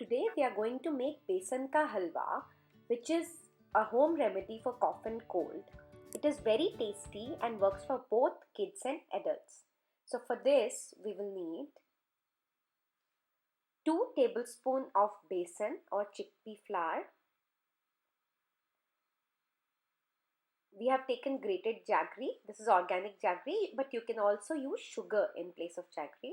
Today we are going to make besan ka halwa, which is a home remedy for cough and cold. It is very tasty and works for both kids and adults. So for this we will need 2 tablespoons of besan or chickpea flour. We have taken grated jaggery. This is organic jaggery, but you can also use sugar in place of jaggery.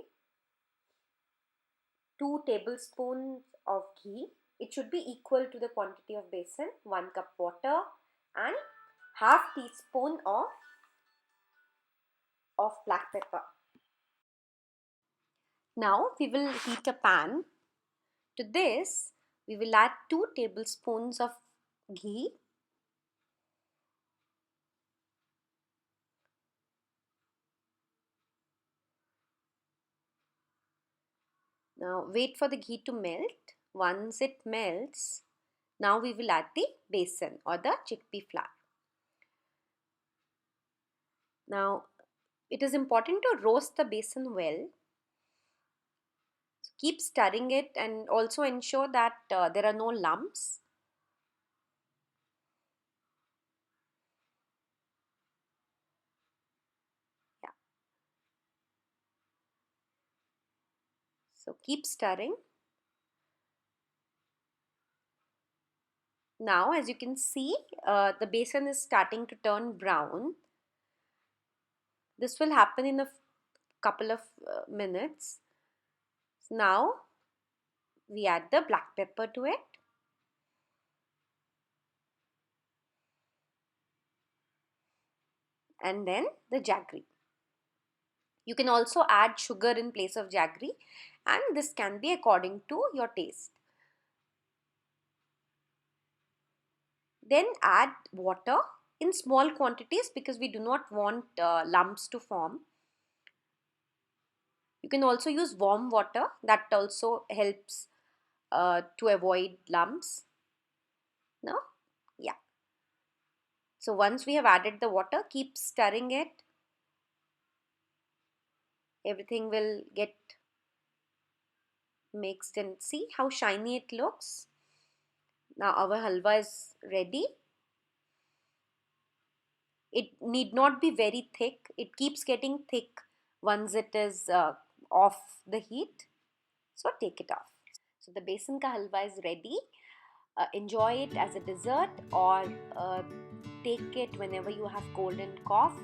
2 tablespoons of ghee. It should be equal to the quantity of besan. 1 cup water and half teaspoon of black pepper. Now we will heat a pan. To this we will add 2 tablespoons of ghee. Now wait for the ghee to melt. Once it melts, now we will add the besan or the chickpea flour. Now it is important to roast the besan well. So keep stirring it and also ensure that there are no lumps. Yeah. So keep stirring. Now as you can see, the besan is starting to turn brown. This will happen in a couple of minutes. Now we add the black pepper to it. And then the jaggery. You can also add sugar in place of jaggery, and this can be according to your taste. Then add water in small quantities because we do not want lumps to form. You can also use warm water, that also helps to avoid lumps. No? Yeah. So once we have added the water, keep stirring it. Everything will get mixed and see how shiny it looks. Now our halwa is ready. It need not be very thick. It keeps getting thick once it is off the heat. So take it off. So the besan ka halwa is ready. Enjoy it as a dessert or take it whenever you have cold and cough.